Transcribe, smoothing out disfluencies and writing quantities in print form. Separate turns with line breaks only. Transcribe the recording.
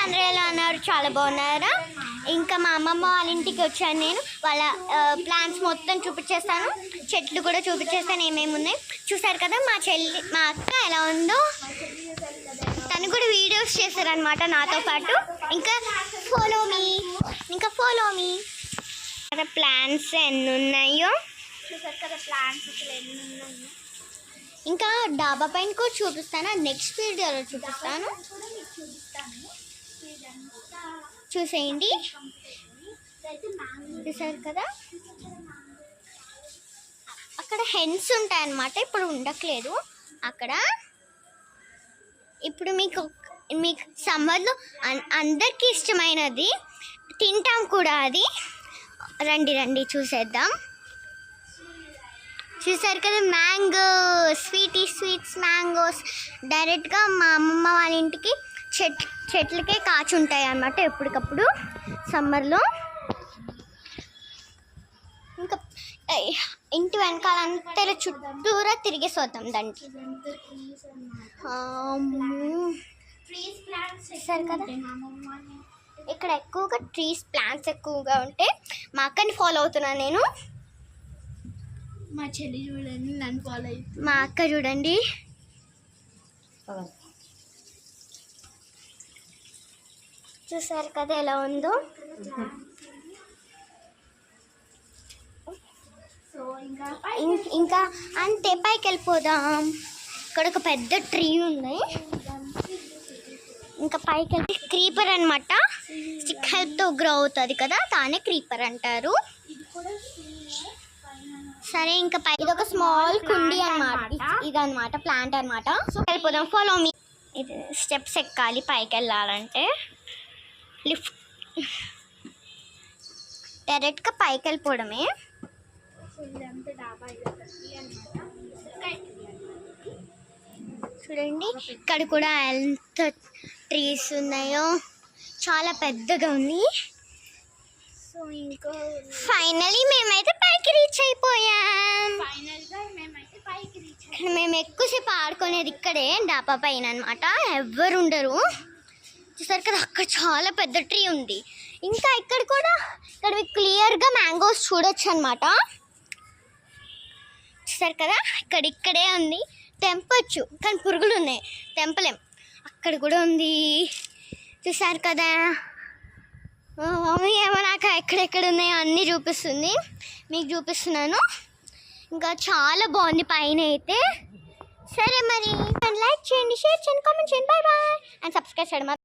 అందరూ ఎలా ఉన్నారు? చాలా బాగున్నారా? ఇంకా మా అమ్మమ్మ వాళ్ళ ఇంటికి వచ్చాను నేను. వాళ్ళ ప్లాంట్స్ మొత్తం చూపించేస్తాను, చెట్లు కూడా చూపించేస్తాను ఏమేమి ఉన్నాయి. చూసారు కదా మా అక్క ఎలా ఉందో. తను కూడా వీడియోస్ చేస్తారనమాట నాతో పాటు. ఇంకా ఫాలో మీ కదా ప్లాంట్స్ ఎన్ని ఉన్నాయో. చూసారు కదా ప్లాంట్స్ అసలు ఎన్ని ఉన్నాయో. ఇంకా డాబా పైన కూడా చూపిస్తాను, నెక్స్ట్ వీడియోలో చూపిస్తాను, చూసేయండి. చూసారు కదా అక్కడ హెన్స్ ఉంటాయన్నమాట, ఇప్పుడు ఉండట్లేదు అక్కడ. ఇప్పుడు మీకు సమ్మర్లో అందరికీ ఇష్టమైనది, తింటాం కూడా అది. రండి చూసేద్దాం. చూసారు కదా మ్యాంగోస్, స్వీట్స్ మ్యాంగోస్ డైరెక్ట్గా మా అమ్మమ్మ వాళ్ళ ఇంటికి చెట్లకే కాచి ఉంటాయి అన్నమాట ఎప్పటికప్పుడు సమ్మర్లో. ఇంకా ఇంటి వెనకాలంతా చుట్టూరా తిరిగేసి దానికి. చూసారు కదా ఇక్కడ ఎక్కువగా ప్లాంట్స్ ఎక్కువగా ఉంటే మా అక్కని ఫాలో అవుతున్నాను నేను.
మా చెల్లి చూడండి, నన్ను ఫాలో అవుతుంది.
మా అక్క చూడండి. చూసారు కదా ఎలా ఉందో. ఇంకా అంతే పైకి వెళ్ళిపోదాం. ఇక్కడ ఒక పెద్ద ట్రీ ఉంది. ఇంకా పైకి వెళ్ళి క్రీపర్ అనమాట, స్టిక్ హెల్ప్తో గ్రో అవుతుంది కదా, దానే క్రీపర్ అంటారు. సరే ఇంకా పై ఇది ఒక స్మాల్ కుండీ అనమాట, ఇదనమాట ప్లాంట్ అనమాట. సో వెళ్ళిపోదాం, ఫాలో మీ. ఇది స్టెప్స్ ఎక్కాలి పైకి వెళ్ళాలంటే. లిఫ్ట్ డైరెక్ట్గా పైకి వెళ్ళిపోవడమే. చూడండి ఇక్కడ కూడా ఎంత ట్రీస్ ఉన్నాయో, చాలా పెద్దగా ఉంది. సో ఇంకా ఫైనలీ మేమైతే పైకి రీచ్ అయిపోయాం. మేము ఎక్కువసేపు ఆడుకునేది ఇక్కడే డాబా పైన అనమాట, ఎవ్వరు ఉండరు. చూసారు కదా అక్కడ చాలా పెద్ద ట్రీ ఉంది. ఇంకా ఇక్కడ మీకు క్లియర్గా మ్యాంగోస్ చూడొచ్చు అనమాట. చూసారు కదా ఇక్కడే ఉంది, తెంపొచ్చు కానీ పురుగులు ఉన్నాయి, తెంపలేం. అక్కడ కూడా ఉంది. చూసారు కదా ఏమో నాకు ఎక్కడెక్కడ ఉన్నాయో అన్నీ చూపిస్తుంది, మీకు చూపిస్తున్నాను. ఇంకా చాలా బాగుంది పైన అయితే. సరే మరి లైక్ చేయండి, షేర్ చేయండి, కామెంట్ చేయండి. బాయ్ అండ్ సబ్స్క్రైబ్ చేయడం